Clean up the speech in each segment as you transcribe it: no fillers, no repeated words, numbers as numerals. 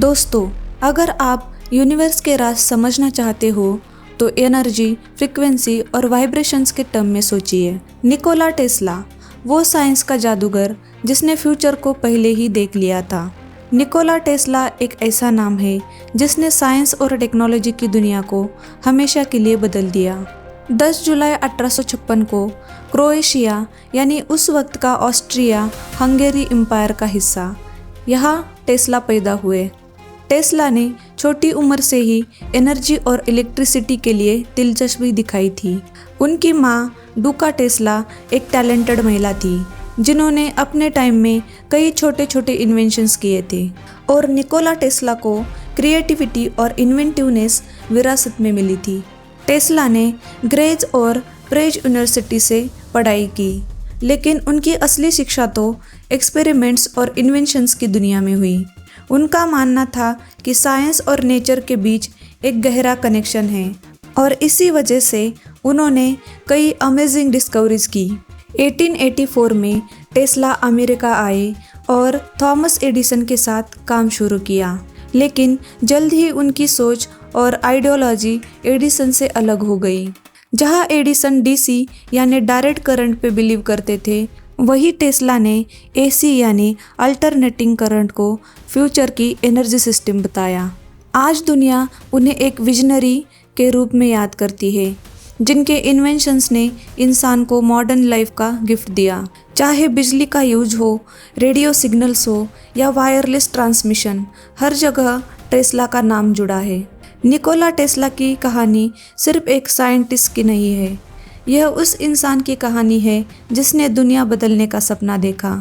दोस्तों, अगर आप यूनिवर्स के राज समझना चाहते हो तो एनर्जी, फ्रीक्वेंसी और वाइब्रेशंस के टर्म में सोचिए। निकोला टेस्ला, वो साइंस का जादूगर जिसने फ्यूचर को पहले ही देख लिया था। निकोला टेस्ला एक ऐसा नाम है जिसने साइंस और टेक्नोलॉजी की दुनिया को हमेशा के लिए बदल दिया। 10 जुलाई 1856 को क्रोएशिया यानी उस वक्त का ऑस्ट्रिया हंगेरी एम्पायर का हिस्सा, यहाँ टेस्ला पैदा हुए। टेस्ला ने छोटी उम्र से ही एनर्जी और इलेक्ट्रिसिटी के लिए दिलचस्पी दिखाई थी। उनकी माँ डूका टेस्ला एक टैलेंटेड महिला थी जिन्होंने अपने टाइम में कई छोटे छोटे इन्वेंशंस किए थे और निकोला टेस्ला को क्रिएटिविटी और इन्वेंटिवनेस विरासत में मिली थी। टेस्ला ने ग्रेज और प्रेज यूनिवर्सिटी से पढ़ाई की, लेकिन उनकी असली शिक्षा तो एक्सपेरिमेंट्स और इन्वेंशंस की दुनिया में हुई। उनका मानना था कि साइंस और नेचर के बीच एक गहरा कनेक्शन है और इसी वजह से उन्होंने कई अमेजिंग डिस्कवरीज की। 1884 में टेस्ला अमेरिका आए और थॉमस एडिसन के साथ काम शुरू किया, लेकिन जल्द ही उनकी सोच और आइडियोलॉजी एडिसन से अलग हो गई। जहां एडिसन डीसी यानी डायरेक्ट करंट पे बिलीव करते थे, वही टेस्ला ने एसी यानी अल्टरनेटिंग करंट को फ्यूचर की एनर्जी सिस्टम बताया। आज दुनिया उन्हें एक विजनरी के रूप में याद करती है, जिनके इन्वेंशंस ने इंसान को मॉडर्न लाइफ का गिफ्ट दिया। चाहे बिजली का यूज हो, रेडियो सिग्नल्स हो या वायरलेस ट्रांसमिशन, हर जगह टेस्ला का नाम जुड़ा है। निकोला टेस्ला की कहानी सिर्फ एक साइंटिस्ट की नहीं है, यह उस इंसान की कहानी है जिसने दुनिया बदलने का सपना देखा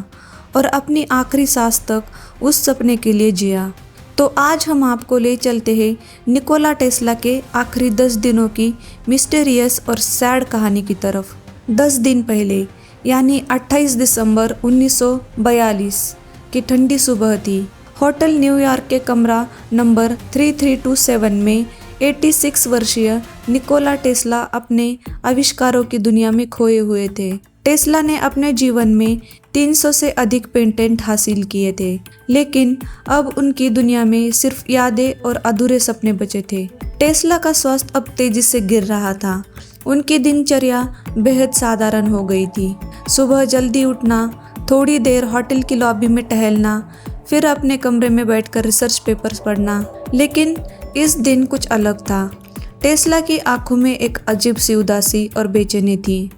और अपनी आखिरी सांस तक उस सपने के लिए जिया। तो आज हम आपको ले चलते हैं निकोला टेस्ला के आखिरी 10 दिनों की मिस्टीरियस और सैड कहानी की तरफ। 10 दिन पहले यानी 28 दिसंबर 1942 की ठंडी सुबह थी। होटल न्यूयॉर्क के कमरा नंबर 3327 में 86 वर्षीय निकोला टेस्ला अपने आविष्कारों की दुनिया में खोए हुए थे। टेस्ला ने अपने जीवन में 300 से अधिक पेटेंट हासिल किए थे, लेकिन अब उनकी दुनिया में सिर्फ यादें और अधूरे सपने बचे थे। टेस्ला का स्वास्थ्य अब तेजी से गिर रहा था। उनकी दिनचर्या बेहद साधारण हो गई थी। सुबह जल्दी उठना, थोड़ी देर होटल की लॉबी में टहलना, फिर अपने कमरे में बैठकर रिसर्च पेपर्स पढ़ना। लेकिन इस दिन कुछ अलग था। टेस्ला की आंखों में एक अजीब सी उदासी और बेचैनी थी।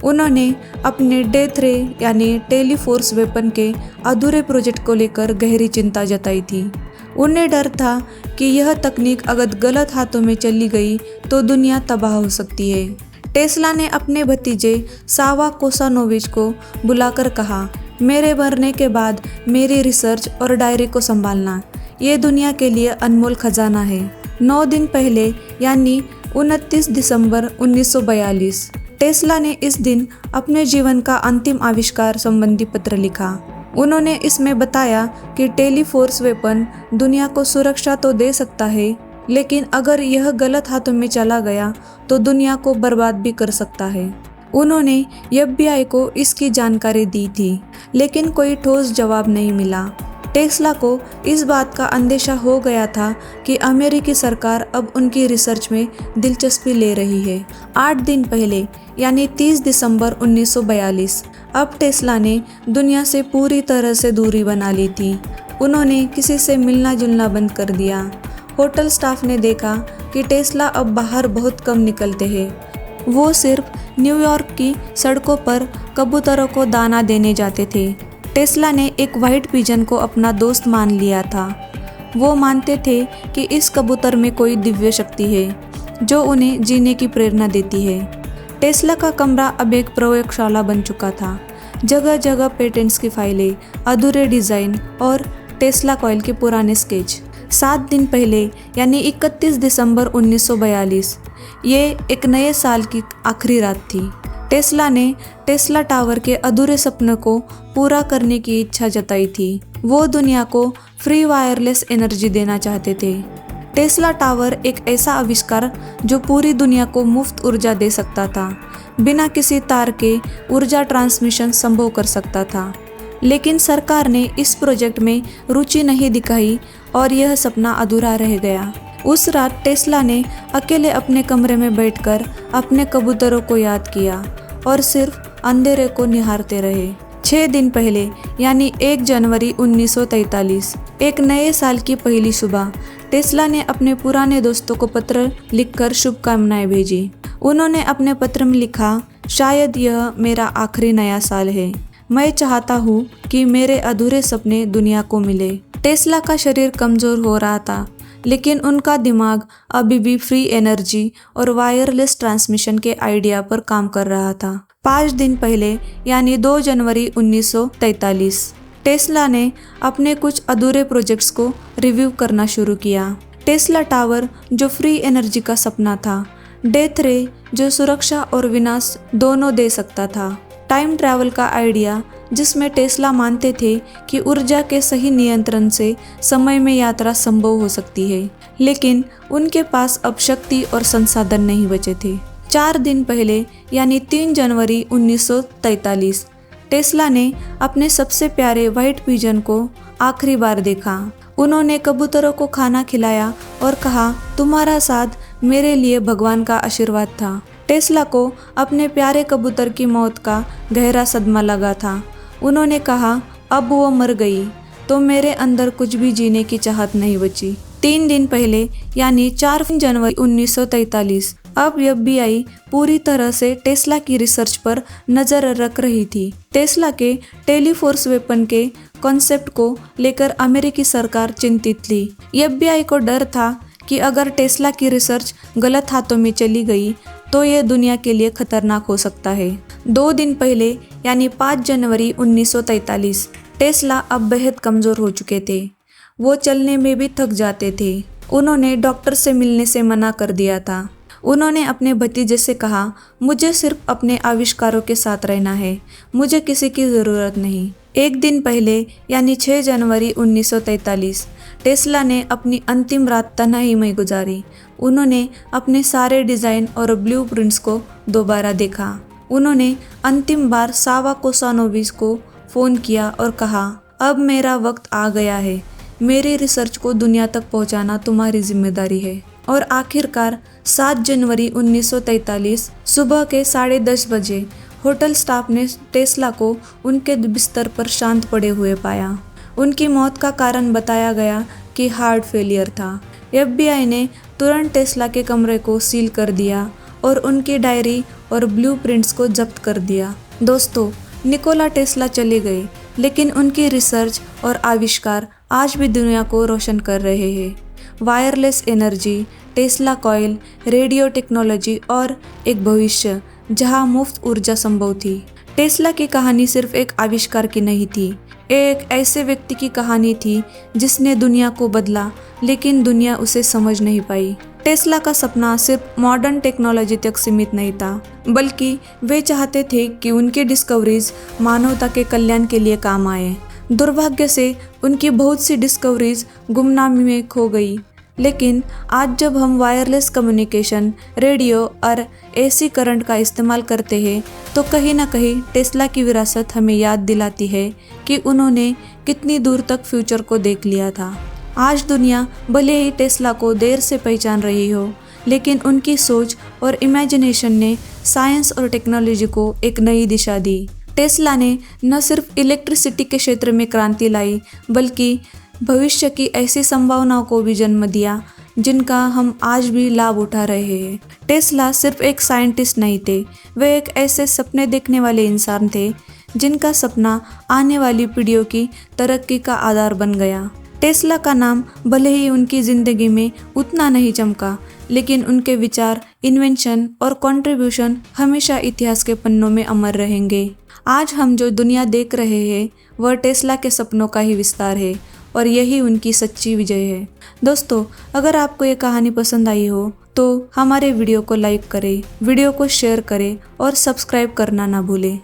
उन्होंने अपने डेथ रे यानी टेलीफोर्स वेपन के अधूरे प्रोजेक्ट को लेकर गहरी चिंता जताई थी। उन्हें डर था कि यह तकनीक अगर गलत हाथों में चली गई तो दुनिया तबाह हो सकती है। टेस्ला ने अपने भतीजे सावा कोसानोविच को बुलाकर कहा, मेरे मरने के बाद मेरी रिसर्च और डायरी को संभालना, ये दुनिया के लिए अनमोल खजाना है। 9 दिन पहले यानी 29 दिसंबर 1942 टेस्ला ने इस दिन अपने जीवन का अंतिम आविष्कार संबंधी पत्र लिखा। उन्होंने इसमें बताया कि टेलीफोर्स वेपन दुनिया को सुरक्षा तो दे सकता है, लेकिन अगर यह गलत हाथों में चला गया तो दुनिया को बर्बाद भी कर सकता है। उन्होंने FBI को इसकी जानकारी दी थी, लेकिन कोई ठोस जवाब नहीं मिला। टेस्ला को इस बात का अंदेशा हो गया था कि अमेरिकी सरकार अब उनकी रिसर्च में दिलचस्पी ले रही है। 8 दिन पहले यानी 30 दिसंबर 1942 अब टेस्ला ने दुनिया से पूरी तरह से दूरी बना ली थी। उन्होंने किसी से मिलना जुलना बंद कर दिया। होटल स्टाफ ने देखा कि टेस्ला अब बाहर बहुत कम निकलते हैं। वो सिर्फ न्यूयॉर्क की सड़कों पर कबूतरों को दाना देने जाते थे। टेस्ला ने एक वाइट पिजन को अपना दोस्त मान लिया था। वो मानते थे कि इस कबूतर में कोई दिव्य शक्ति है जो उन्हें जीने की प्रेरणा देती है। टेस्ला का कमरा अब एक प्रयोगशाला बन चुका था। जगह जगह पेटेंट्स की फाइलें, अधूरे डिज़ाइन और टेस्ला कॉइल के पुराने स्केच। 7 दिन पहले यानी 31 दिसंबर 1942 ये एक नए साल की आखिरी रात थी। टेस्ला ने टेस्ला टावर के अधूरे सपने को पूरा करने की इच्छा जताई थी। वो दुनिया को फ्री वायरलेस एनर्जी देना चाहते थे। टेस्ला टावर एक ऐसा आविष्कार जो पूरी दुनिया को मुफ्त ऊर्जा दे सकता था, बिना किसी तार के ऊर्जा ट्रांसमिशन संभव कर सकता था। लेकिन सरकार ने इस प्रोजेक्ट में रुचि नहीं दिखाई और यह सपना अधूरा रह गया। उस रात टेस्ला ने अकेले अपने कमरे में बैठकर अपने कबूतरों को याद किया और सिर्फ अंधेरे को निहारते रहे। 6 दिन पहले यानी 1 जनवरी 1943, एक नए साल की पहली सुबह, टेस्ला ने अपने पुराने दोस्तों को पत्र लिखकर शुभकामनाएं भेजी। उन्होंने अपने पत्र में लिखा, शायद यह मेरा आखिरी नया साल है। मैं चाहता हूँ कि मेरे अधूरे सपने दुनिया को मिले। टेस्ला का शरीर कमज़ोर हो रहा था, लेकिन उनका दिमाग अभी भी फ्री एनर्जी और वायरलेस ट्रांसमिशन के आइडिया पर काम कर रहा था। 5 दिन पहले यानी 2 जनवरी 1943, टेस्ला ने अपने कुछ अधूरे प्रोजेक्ट्स को रिव्यू करना शुरू किया। टेस्ला टावर जो फ्री एनर्जी का सपना था, डेथ रे जो सुरक्षा और विनाश दोनों दे सकता था, टाइम ट्रैवल का आइडिया जिसमें टेस्ला मानते थे कि ऊर्जा के सही नियंत्रण से समय में यात्रा संभव हो सकती है, लेकिन उनके पास अब शक्ति और संसाधन नहीं बचे थे। 4 दिन पहले यानी 3 जनवरी 1943, टेस्ला ने अपने सबसे प्यारे व्हाइट पिजन को आखिरी बार देखा। उन्होंने कबूतरों को खाना खिलाया और कहा, तुम्हारा साथ मेरे लिए भगवान का आशीर्वाद था। टेस्ला को अपने प्यारे कबूतर की मौत का गहरा सदमा लगा था। उन्होंने कहा, अब वो मर गई तो मेरे अंदर कुछ भी जीने की चाहत नहीं बची। 3 दिन पहले यानी 4 जनवरी 1943, अब FBI पूरी तरह से टेस्ला की रिसर्च पर नज़र रख रही थी। टेस्ला के टेलीफोर्स वेपन के कॉन्सेप्ट को लेकर अमेरिकी सरकार चिंतित थी। FBI को डर था कि अगर टेस्ला की रिसर्च गलत हाथों में चली गई तो ये दुनिया के लिए खतरनाक हो सकता है। 2 दिन पहले यानी 5 जनवरी 1943, टेस्ला अब बेहद कमज़ोर हो चुके थे। वो चलने में भी थक जाते थे। उन्होंने डॉक्टर से मिलने से मना कर दिया था। उन्होंने अपने भतीजे से कहा, मुझे सिर्फ अपने आविष्कारों के साथ रहना है, मुझे किसी की ज़रूरत नहीं। 1 दिन पहले यानी 6 जनवरी 1943, टेस्ला ने अपनी अंतिम रात तन्हाई में गुजारी। उन्होंने अपने सारे डिज़ाइन और ब्लूप्रिंट्स को दोबारा देखा। उन्होंने अंतिम बार सावा कोसानोविस को फ़ोन किया और कहा, अब मेरा वक्त आ गया है, मेरी रिसर्च को दुनिया तक पहुंचाना तुम्हारी जिम्मेदारी है। और आखिरकार 7 जनवरी 1943 सुबह के 10:30 बजे होटल स्टाफ ने टेस्ला को उनके बिस्तर पर शांत पड़े हुए पाया। उनकी मौत का कारण बताया गया कि हार्ट फेलियर था। FBI ने तुरंत टेस्ला के कमरे को सील कर दिया और उनकी डायरी और ब्लूप्रिंट्स को जब्त कर दिया। दोस्तों, निकोला टेस्ला चले गए, लेकिन उनकी रिसर्च और आविष्कार आज भी दुनिया को रोशन कर रहे हैं। Wireless energy, Tesla coil, radio technology और एक भविष्य जहां मुफ्त ऊर्जा संभव थी। टेस्ला की कहानी सिर्फ एक आविष्कार की नहीं थी, एक ऐसे व्यक्ति की कहानी थी जिसने दुनिया को बदला, लेकिन दुनिया उसे समझ नहीं पाई। टेस्ला का सपना सिर्फ मॉडर्न टेक्नोलॉजी तक सीमित नहीं था, बल्कि वे चाहते थे कि उनकी डिस्कवरीज मानवता के कल्याण के लिए काम आए। दुर्भाग्य से उनकी बहुत सी डिस्कवरीज गुमनामी में खो गई, लेकिन आज जब हम वायरलेस कम्युनिकेशन, रेडियो और AC करंट का इस्तेमाल करते हैं, तो कहीं ना कहीं टेस्ला की विरासत हमें याद दिलाती है कि उन्होंने कितनी दूर तक फ्यूचर को देख लिया था। आज दुनिया भले ही टेस्ला को देर से पहचान रही हो, लेकिन उनकी सोच और इमेजिनेशन ने साइंस और टेक्नोलॉजी को एक नई दिशा दी। टेस्ला ने न सिर्फ इलेक्ट्रिसिटी के क्षेत्र में क्रांति लाई, बल्कि भविष्य की ऐसी संभावनाओं को भी जन्म दिया जिनका हम आज भी लाभ उठा रहे हैं। टेस्ला सिर्फ एक साइंटिस्ट नहीं थे, वे एक ऐसे सपने देखने वाले इंसान थे जिनका सपना आने वाली पीढ़ियों की तरक्की का आधार बन गया। टेस्ला का नाम भले ही उनकी ज़िंदगी में उतना नहीं चमका, लेकिन उनके विचार, इन्वेंशन और कंट्रीब्यूशन हमेशा इतिहास के पन्नों में अमर रहेंगे। आज हम जो दुनिया देख रहे हैं वह टेस्ला के सपनों का ही विस्तार है और यही उनकी सच्ची विजय है। दोस्तों, अगर आपको ये कहानी पसंद आई हो तो हमारे वीडियो को लाइक करें, वीडियो को शेयर करें और सब्सक्राइब करना ना भूलें।